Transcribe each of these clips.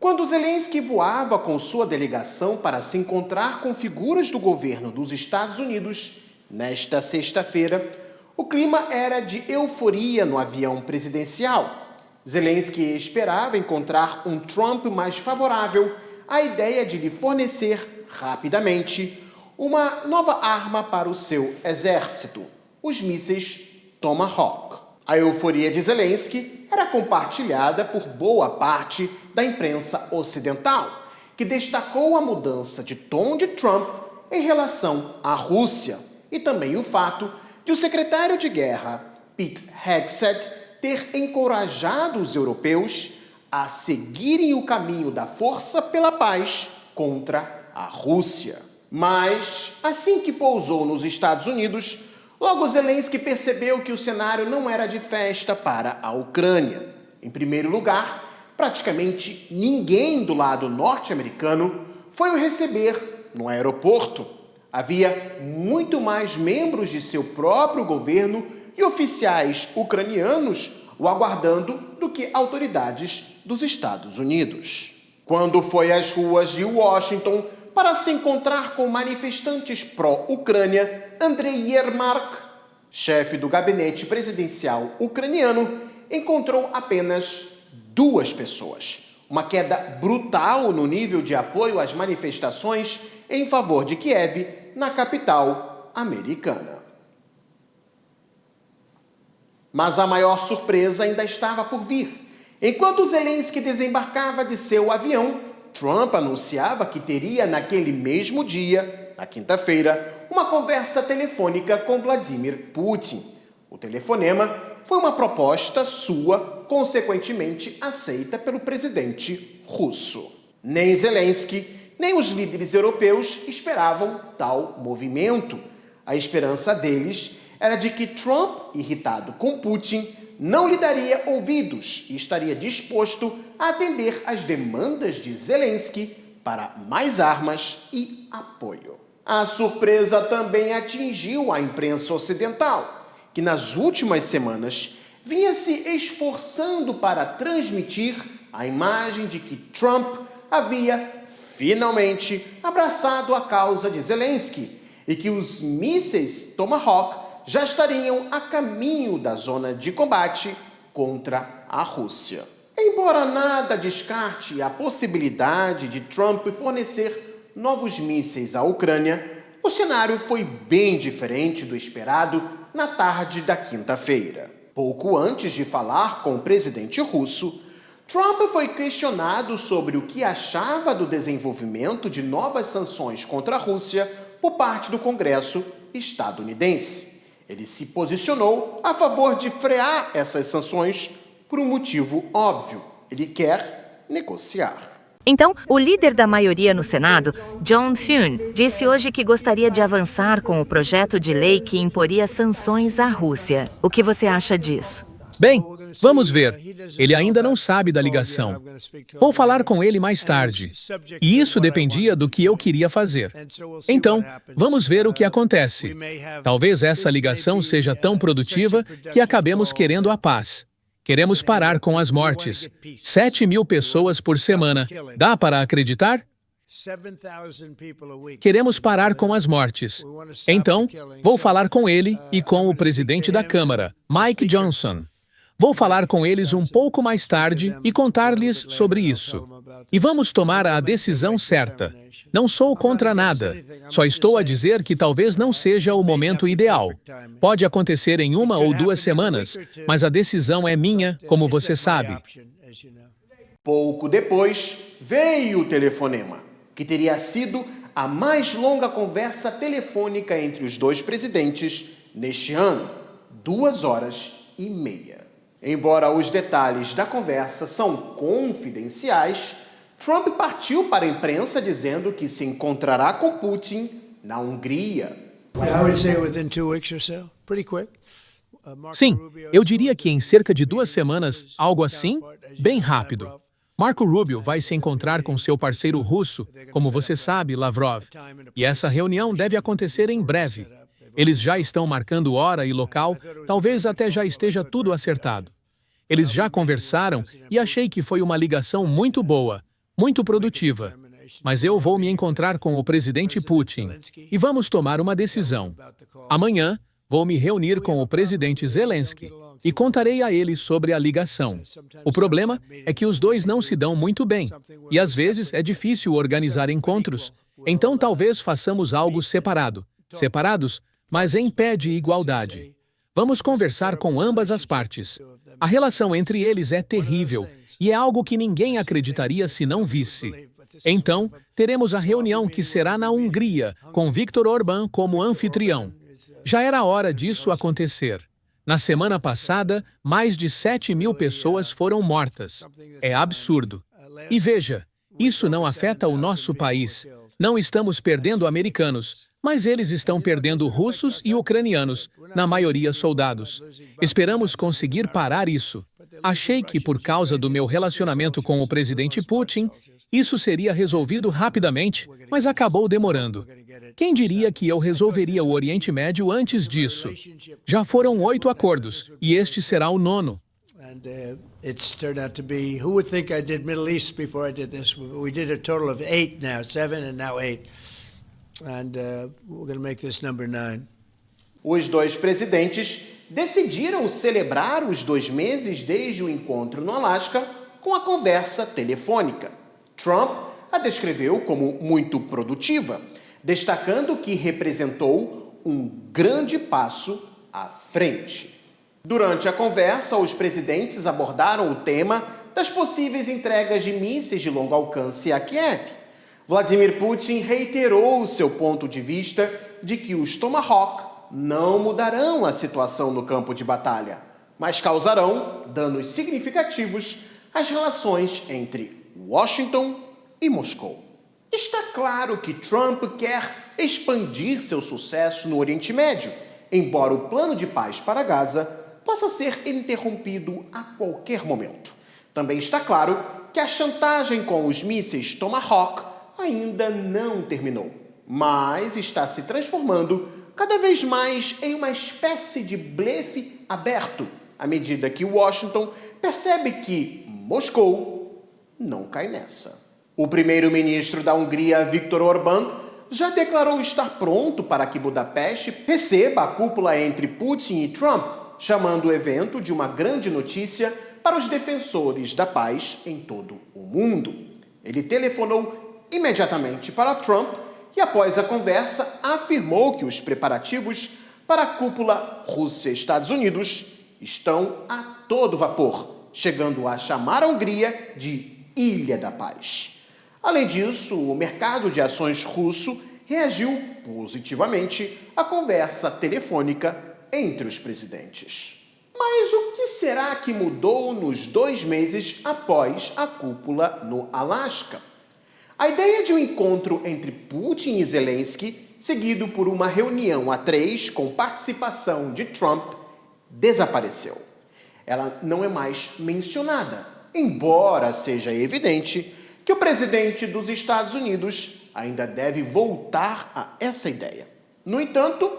Quando Zelensky voava com sua delegação para se encontrar com figuras do governo dos Estados Unidos, nesta sexta-feira, o clima era de euforia no avião presidencial. Zelensky esperava encontrar um Trump mais favorável à ideia de lhe fornecer, rapidamente, uma nova arma para o seu exército, os mísseis Tomahawk. A euforia de Zelensky era compartilhada por boa parte da imprensa ocidental, que destacou a mudança de tom de Trump em relação à Rússia e também o fato de o secretário de guerra, Pete Hegseth, ter encorajado os europeus a seguirem o caminho da força pela paz contra a Rússia. Mas, assim que pousou nos Estados Unidos, logo Zelensky percebeu que o cenário não era de festa para a Ucrânia. Em primeiro lugar, praticamente ninguém do lado norte-americano foi o receber no aeroporto. Havia muito mais membros de seu próprio governo e oficiais ucranianos o aguardando do que autoridades dos Estados Unidos. Quando foi às ruas de Washington para se encontrar com manifestantes pró-Ucrânia, Andrei Yermak, chefe do gabinete presidencial ucraniano, encontrou apenas 2 pessoas. Uma queda brutal no nível de apoio às manifestações em favor de Kiev, na capital americana. Mas a maior surpresa ainda estava por vir. Enquanto Zelensky desembarcava de seu avião, Trump anunciava que teria naquele mesmo dia, na quinta-feira, uma conversa telefônica com Vladimir Putin. O telefonema foi uma proposta sua, consequentemente aceita pelo presidente russo. Nem Zelensky, nem os líderes europeus esperavam tal movimento. A esperança deles era de que Trump, irritado com Putin, não lhe daria ouvidos e estaria disposto a atender às demandas de Zelensky para mais armas e apoio. A surpresa também atingiu a imprensa ocidental, que nas últimas semanas vinha se esforçando para transmitir a imagem de que Trump havia finalmente abraçado a causa de Zelensky e que os mísseis Tomahawk já estariam a caminho da zona de combate contra a Rússia. Embora nada descarte a possibilidade de Trump fornecer novos mísseis à Ucrânia, o cenário foi bem diferente do esperado na tarde da quinta-feira. Pouco antes de falar com o presidente russo, Trump foi questionado sobre o que achava do desenvolvimento de novas sanções contra a Rússia por parte do Congresso estadunidense. Ele se posicionou a favor de frear essas sanções por um motivo óbvio. Ele quer negociar. Então, o líder da maioria no Senado, John Thune, disse hoje que gostaria de avançar com o projeto de lei que imporia sanções à Rússia. O que você acha disso? Bem, vamos ver. Ele ainda não sabe da ligação. Vou falar com ele mais tarde. E isso dependia do que eu queria fazer. Então, vamos ver o que acontece. Talvez essa ligação seja tão produtiva que acabemos querendo a paz. Queremos parar com as mortes. 7.000 pessoas por semana. Dá para acreditar? Queremos parar com as mortes. Então, vou falar com ele e com o presidente da Câmara, Mike Johnson. Vou falar com eles um pouco mais tarde e contar-lhes sobre isso. E vamos tomar a decisão certa. Não sou contra nada. Só estou a dizer que talvez não seja o momento ideal. Pode acontecer em 1 ou 2 semanas, mas a decisão é minha, como você sabe. Pouco depois, veio o telefonema, que teria sido a mais longa conversa telefônica entre os 2 presidentes neste ano, 2h30. Embora os detalhes da conversa são confidenciais, Trump partiu para a imprensa dizendo que se encontrará com Putin na Hungria. Sim, eu diria que em cerca de 2 semanas, algo assim, bem rápido. Marco Rubio vai se encontrar com seu parceiro russo, como você sabe, Lavrov. E essa reunião deve acontecer em breve. Eles já estão marcando hora e local, talvez até já esteja tudo acertado. Eles já conversaram e achei que foi uma ligação muito boa. muito produtiva. Mas eu vou me encontrar com o presidente Putin e vamos tomar uma decisão. Amanhã, vou me reunir com o presidente Zelensky e contarei a ele sobre a ligação. O problema é que os dois não se dão muito bem e às vezes é difícil organizar encontros. Então talvez façamos algo separados, mas em pé de igualdade. Vamos conversar com ambas as partes. A relação entre eles é terrível e é algo que ninguém acreditaria se não visse. Então, teremos a reunião que será na Hungria, com Viktor Orbán como anfitrião. Já era hora disso acontecer. Na semana passada, mais de 7.000 pessoas foram mortas. É absurdo. E veja, isso não afeta o nosso país. Não estamos perdendo americanos, mas eles estão perdendo russos e ucranianos, na maioria soldados. Esperamos conseguir parar isso. Achei que, por causa do meu relacionamento com o presidente Putin, isso seria resolvido rapidamente, mas acabou demorando. Quem diria que eu resolveria o Oriente Médio antes disso? Já foram 8 acordos, e este será o 9º. It's turned out to be, who would think I did Middle East before I did this? We did a total of 8 now, 7 and now 8. And we're going to make this number 9. Os dois presidentes decidiram celebrar os 2 meses desde o encontro no Alasca com a conversa telefônica. Trump a descreveu como muito produtiva, destacando que representou um grande passo à frente. Durante a conversa, os presidentes abordaram o tema das possíveis entregas de mísseis de longo alcance a Kiev. Vladimir Putin reiterou seu ponto de vista de que os Tomahawk não mudarão a situação no campo de batalha, mas causarão danos significativos às relações entre Washington e Moscou. Está claro que Trump quer expandir seu sucesso no Oriente Médio, embora o plano de paz para Gaza possa ser interrompido a qualquer momento. Também está claro que a chantagem com os mísseis Tomahawk ainda não terminou, mas está se transformando cada vez mais em uma espécie de blefe aberto, à medida que Washington percebe que Moscou não cai nessa. O primeiro-ministro da Hungria, Viktor Orbán, já declarou estar pronto para que Budapeste receba a cúpula entre Putin e Trump, chamando o evento de uma grande notícia para os defensores da paz em todo o mundo. Ele telefonou imediatamente para Trump e, após a conversa, afirmou que os preparativos para a cúpula Rússia-Estados Unidos estão a todo vapor, chegando a chamar a Hungria de Ilha da Paz. Além disso, o mercado de ações russo reagiu positivamente à conversa telefônica entre os presidentes. Mas o que será que mudou nos 2 meses após a cúpula no Alasca? A ideia de um encontro entre Putin e Zelensky, seguido por uma reunião a 3 com participação de Trump, desapareceu. Ela não é mais mencionada, embora seja evidente que o presidente dos Estados Unidos ainda deve voltar a essa ideia. No entanto,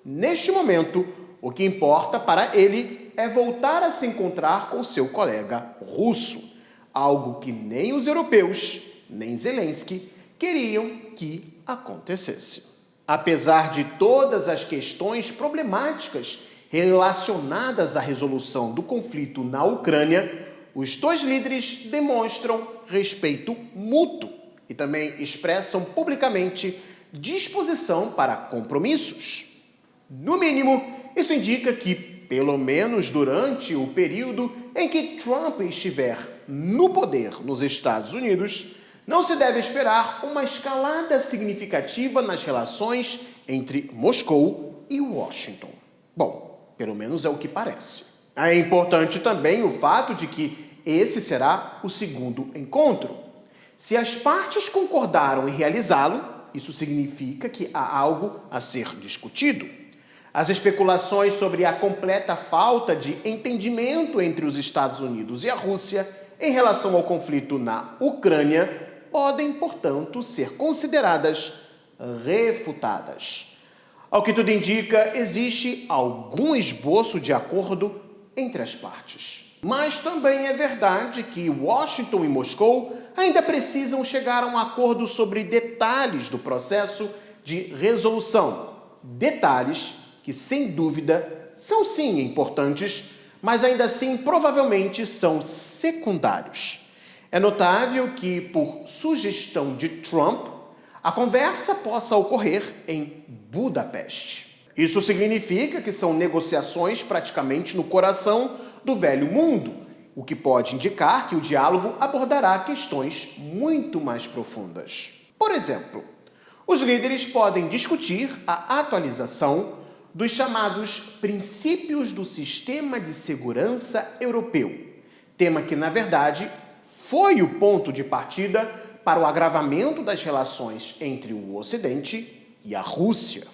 neste momento, o que importa para ele é voltar a se encontrar com seu colega russo, algo que nem os europeus, nem Zelensky queriam que acontecesse. Apesar de todas as questões problemáticas relacionadas à resolução do conflito na Ucrânia, os 2 líderes demonstram respeito mútuo e também expressam publicamente disposição para compromissos. No mínimo, isso indica que, pelo menos durante o período em que Trump estiver no poder nos Estados Unidos, não se deve esperar uma escalada significativa nas relações entre Moscou e Washington. Bom, pelo menos é o que parece. É importante também o fato de que esse será o 2º encontro. Se as partes concordaram em realizá-lo, isso significa que há algo a ser discutido. As especulações sobre a completa falta de entendimento entre os Estados Unidos e a Rússia em relação ao conflito na Ucrânia podem, portanto, ser consideradas refutadas. Ao que tudo indica, existe algum esboço de acordo entre as partes. Mas também é verdade que Washington e Moscou ainda precisam chegar a um acordo sobre detalhes do processo de resolução. Detalhes que, sem dúvida, são sim importantes, mas ainda assim provavelmente são secundários. É notável que, por sugestão de Trump, a conversa possa ocorrer em Budapeste. Isso significa que são negociações praticamente no coração do velho mundo, o que pode indicar que o diálogo abordará questões muito mais profundas. Por exemplo, os líderes podem discutir a atualização dos chamados princípios do sistema de segurança europeu, tema que, na verdade, foi o ponto de partida para o agravamento das relações entre o Ocidente e a Rússia.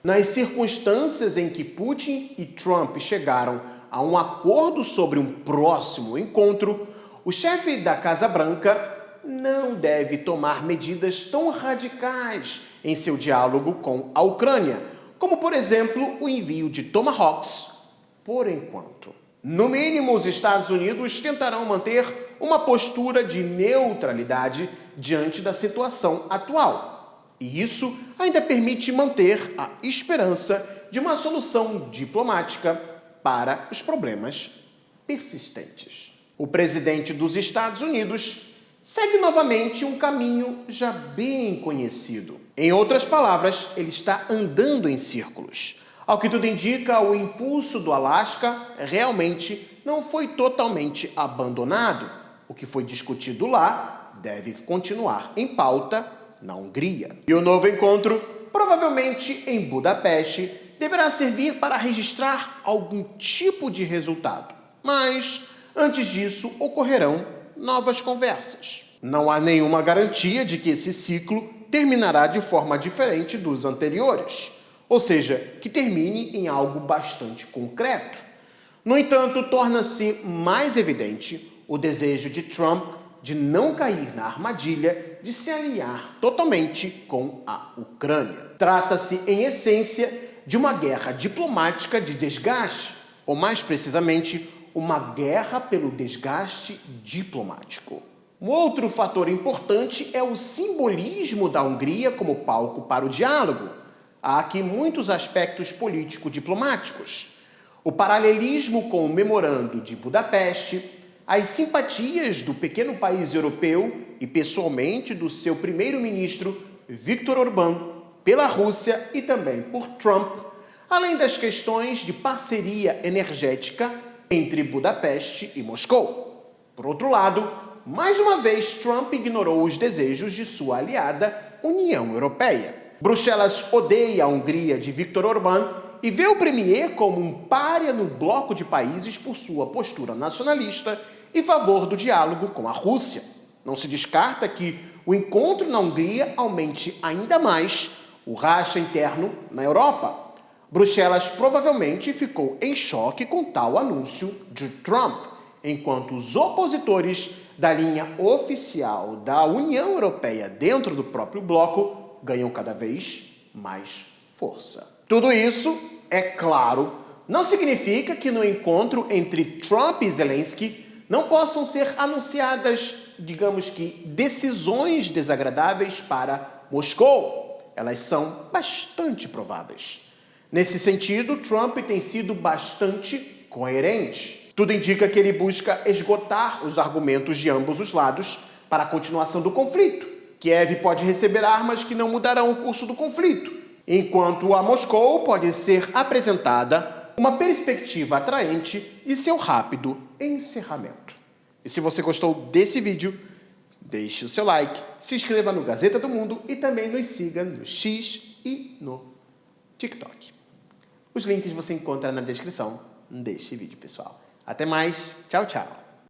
Nas circunstâncias em que Putin e Trump chegaram a um acordo sobre um próximo encontro, o chefe da Casa Branca não deve tomar medidas tão radicais em seu diálogo com a Ucrânia, como, por exemplo, o envio de Tomahawks, por enquanto. No mínimo, os Estados Unidos tentarão manter uma postura de neutralidade diante da situação atual. E isso ainda permite manter a esperança de uma solução diplomática para os problemas persistentes. O presidente dos Estados Unidos segue novamente um caminho já bem conhecido. Em outras palavras, ele está andando em círculos. Ao que tudo indica, o impulso do Alasca realmente não foi totalmente abandonado. O que foi discutido lá deve continuar em pauta na Hungria. E o novo encontro, provavelmente em Budapeste, deverá servir para registrar algum tipo de resultado. Mas, antes disso, ocorrerão novas conversas. Não há nenhuma garantia de que esse ciclo terminará de forma diferente dos anteriores, ou seja, que termine em algo bastante concreto. No entanto, torna-se mais evidente o desejo de Trump de não cair na armadilha de se aliar totalmente com a Ucrânia. Trata-se, em essência, de uma guerra diplomática de desgaste, ou mais precisamente, uma guerra pelo desgaste diplomático. Um outro fator importante é o simbolismo da Hungria como palco para o diálogo. Há aqui muitos aspectos político-diplomáticos. O paralelismo com o Memorando de Budapeste, as simpatias do pequeno país europeu e, pessoalmente, do seu primeiro-ministro, Viktor Orbán, pela Rússia e também por Trump, além das questões de parceria energética entre Budapeste e Moscou. Por outro lado, mais uma vez, Trump ignorou os desejos de sua aliada, União Europeia. Bruxelas odeia a Hungria de Viktor Orbán e vê o premier como um pária no bloco de países por sua postura nacionalista em favor do diálogo com a Rússia. Não se descarta que o encontro na Hungria aumente ainda mais o racha interno na Europa. Bruxelas provavelmente ficou em choque com tal anúncio de Trump, enquanto os opositores da linha oficial da União Europeia dentro do próprio bloco ganham cada vez mais força. Tudo isso, é claro, não significa que no encontro entre Trump e Zelensky não possam ser anunciadas, digamos que, decisões desagradáveis para Moscou. Elas são bastante prováveis. Nesse sentido, Trump tem sido bastante coerente. Tudo indica que ele busca esgotar os argumentos de ambos os lados para a continuação do conflito. Kiev pode receber armas que não mudarão o curso do conflito, enquanto a Moscou pode ser apresentada uma perspectiva atraente de seu rápido encerramento. E se você gostou desse vídeo, deixe o seu like, se inscreva no Gazeta do Mundo e também nos siga no X e no TikTok. Os links você encontra na descrição deste vídeo, pessoal. Até mais, tchau, tchau.